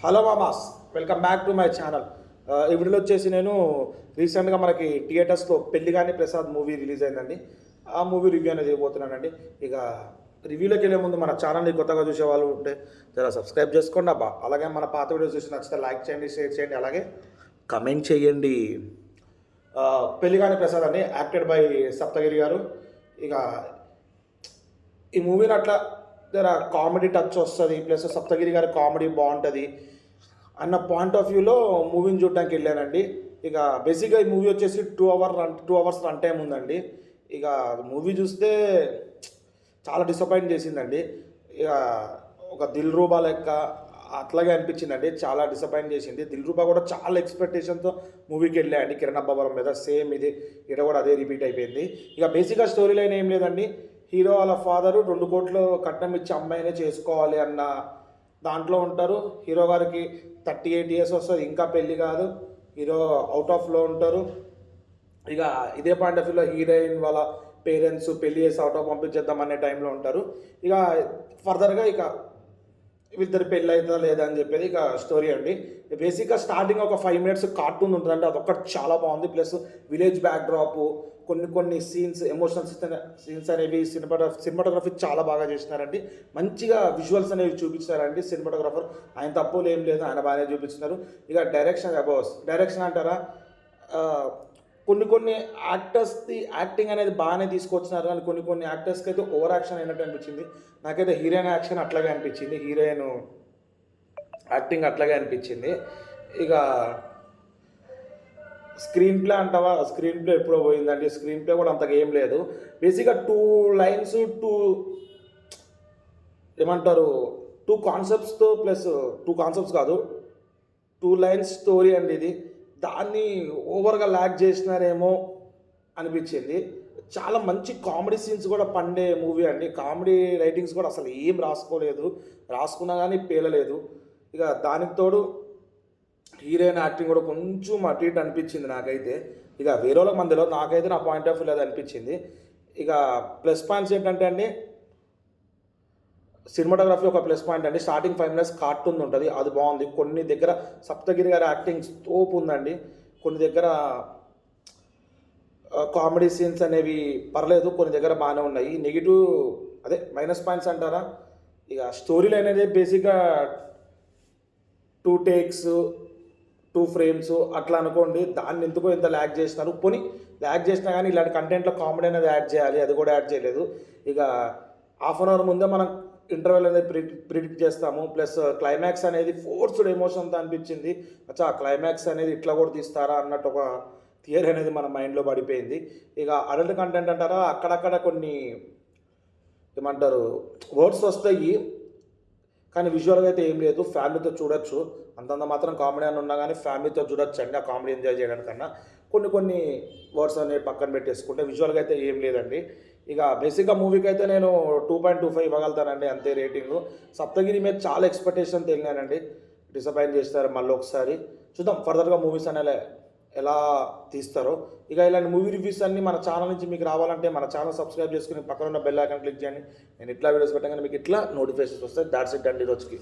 Hello మామాస్, welcome back to my channel. ఈ వీడియోలో వచ్చేసి నేను రీసెంట్గా మనకి థియేటర్స్లో పెళ్లిగాని ప్రసాద్ మూవీ రిలీజ్ అయిందండి. ఆ మూవీ రివ్యూ అనేది ఇవ్వబోతున్నానండి. ఇక రివ్యూలోకి వెళ్ళే ముందు మన ఛానల్ని కొత్తగా చూసే వాళ్ళు ఉంటే జర సబ్స్క్రైబ్ చేసుకోండి అబ్బా. అలాగే మన పాత వీడియోస్ చూసి నచ్చితే లైక్ చేయండి, షేర్ చేయండి, అలాగే కమెంట్ చేయండి. పెళ్లిగాని ప్రసాద్ అండి, యాక్టెడ్ బై సప్తగిరి గారు. ఇక ఈ మూవీని అట్లా జర కామెడీ టచ్ వస్తుంది, ప్లస్ సప్తగిరి గారి కామెడీ బాగుంటుంది అన్న పాయింట్ ఆఫ్ వ్యూలో మూవీని చూడడానికి వెళ్ళానండి. ఇక బేసిక్గా ఈ మూవీ వచ్చేసి 2 అవర్స్ రన్ టైం ఉందండి. ఇక మూవీ చూస్తే చాలా డిసప్పాయింట్ చేసిందండి. ఇక ఒక దిల్ రూబా లెక్క అట్లాగే అనిపించిందండి, చాలా డిసప్పాయింట్ చేసింది. దిల్ రూబా కూడా చాలా ఎక్స్పెక్టేషన్తో మూవీకి వెళ్ళాయండి కిరణ్ అబ్బవరం మీద. సేమ్ ఇది ఇక్కడ కూడా అదే రిపీట్ అయిపోయింది. ఇక బేసిక్గా స్టోరీ లైన్ ఏం లేదండి. హీరో వాళ్ళ ఫాదరు 2 కోట్లు కట్నం ఇచ్చి అమ్మాయినే చేసుకోవాలి అన్న దాంట్లో ఉంటారు. హీరో గారికి 38 years వస్తుంది, ఇంకా పెళ్ళి కాదు. హీరో అవుట్ ఆఫ్లో ఉంటారు. ఇక ఇదే పాయింట్ ఆఫ్ వ్యూలో హీరోయిన్ వాళ్ళ పేరెంట్స్ పెళ్ళి చేసి అవుట్ ఆఫ్ పంపించేద్దాం అనే టైంలో ఉంటారు. ఇక ఫర్దర్గా ఇక వీళ్ళిద్దరు పెళ్ళి అవుతుందా లేదా అని చెప్పేది ఇక స్టోరీ అండి. బేసిక్గా స్టార్టింగ్ ఒక 5 minutes కార్టూన్ ఉంటుందండి, అదొక్కటి చాలా బాగుంది. ప్లస్ విలేజ్ బ్యాక్డ్రాప్, కొన్ని సీన్స్, ఎమోషనల్ సీన్స్ అనేవి సినిమాటోగ్రఫీ చాలా బాగా చేసినారండి. మంచిగా విజువల్స్ అనేవి చూపించారండి సినిమాటోగ్రఫర్. ఆయన తప్పులు ఏం లేదు, ఆయన బాగానే చూపించినారు. ఇక డైరెక్షన్ అంటారా, కొన్ని యాక్టర్స్ది యాక్టింగ్ అనేది బాగానే తీసుకొచ్చినారు, కానీ కొన్ని యాక్టర్స్కి అయితే ఓవర్ యాక్షన్ అయినట్టు అనిపించింది. నాకైతే హీరోయిన్ యాక్షన్ అట్లాగే అనిపించింది, హీరోయిన్ యాక్టింగ్ అట్లాగే అనిపించింది. ఇక స్క్రీన్ ప్లే అంటావా, స్క్రీన్ ప్లే ఎప్పుడో పోయిందండి. స్క్రీన్ ప్లే కూడా అంతగా ఏం లేదు. బేసిక్గా 2 lines, ఏమంటారు, 2 కాన్సెప్ట్స్తో, ప్లస్ 2 కాన్సెప్ట్స్ కాదు, 2 lines స్టోరీ అండి ఇది. దాన్ని ఓవర్గా ల్యాక్ చేసినారేమో అనిపించింది. చాలా మంచి కామెడీ సీన్స్ కూడా పండే మూవీ అండి. కామెడీ రైటింగ్స్ కూడా అసలు ఏం రాసుకున్నా కానీ పేలలేదు. ఇక దానికి తోడు హీరోయిన్ యాక్టింగ్ కూడా కొంచెం అటు ఇటు అనిపించింది నాకైతే. ఇక వేరే వాళ్ళ మందిలో నాకైతే నా పాయింట్ ఆఫ్ వ్యూ అది అనిపించింది. ఇక ప్లస్ పాయింట్స్ ఏంటంటే అండి, సినిమాటోగ్రఫీ ఒక ప్లస్ పాయింట్ అండి. స్టార్టింగ్ 5 minutes కార్టూన్ ఉంటుంది, అది బాగుంది. కొన్ని దగ్గర సప్తగిరి గారి యాక్టింగ్ తోపు ఉందండి. కొన్ని దగ్గర కామెడీ సీన్స్ అనేవి పర్లేదు, కొన్ని దగ్గర బాగానే ఉన్నాయి. నెగిటివ్ అదే మైనస్ పాయింట్స్ అంటారా, ఇక స్టోరీ లైన్ అనేది బేసిక్గా 2 takes 2 frames అట్లా అనుకోండి. దాన్ని ఎందుకో ఇంత ల్యాక్ చేసినారు. పోనీ ల్యాక్ చేసినా కానీ ఇలాంటి కంటెంట్లో కామెడీ అనేది యాడ్ చేయాలి, అది కూడా యాడ్ చేయలేదు. ఇక హాఫ్ అన్ అవర్ ముందే మనం ఇంటర్వెల్ అనేది ప్రిడిక్ట్ చేస్తాము. ప్లస్ క్లైమాక్స్ అనేది ఫోర్స్డ్ ఎమోషన్తో అనిపించింది. అచ్చా క్లైమాక్స్ అనేది ఇట్లా కూడా తీస్తారా అన్నట్టు ఒక థియరీ అనేది మన మైండ్లో పడిపోయింది. ఇక అడల్ట్ కంటెంట్ అంటారా, అక్కడక్కడ కొన్ని ఏమంటారు వర్డ్స్ వస్తాయి, కానీ విజువల్గా అయితే ఏం లేదు. ఫ్యామిలీతో చూడొచ్చు, అంతంత మాత్రం కామెడీ అని ఉన్నా కానీ ఫ్యామిలీతో చూడొచ్చు అండి. ఆ కామెడీ ఎంజాయ్ చేయడానికన్నా కొన్ని వర్డ్స్ అనేవి పక్కన పెట్టేసుకుంటే విజువల్గా అయితే ఏం లేదండి. ఇక బేసిక్గా మూవీకి అయితే నేను 2.25 ఇవ్వగలుగుతానండి, అంతే రేటింగు. సప్తగిరి మీద చాలా ఎక్స్పెక్టేషన్ తెలియనండి, డిసప్పాయింట్ చేస్తారు. మళ్ళీ ఒకసారి చూద్దాం ఫర్దర్గా మూవీస్ అనేవి ఎలా తీస్తారో. ఇక ఇలాంటి మూవీ రివ్యూస్ అన్ని మన ఛానల్ నుంచి మీకు రావాలంటే మన ఛానల్ సబ్స్క్రైబ్ చేసుకుని పక్కన ఉన్న బెల్ ఐకాన్ క్లిక్ చేయండి. నేను ఇట్లా వీడియోస్ పెట్టగానే మీకు ఇట్లా నోటిఫికేషన్స్ వస్తాయి. దాట్స్ ఇట్ అండి రోజుకి.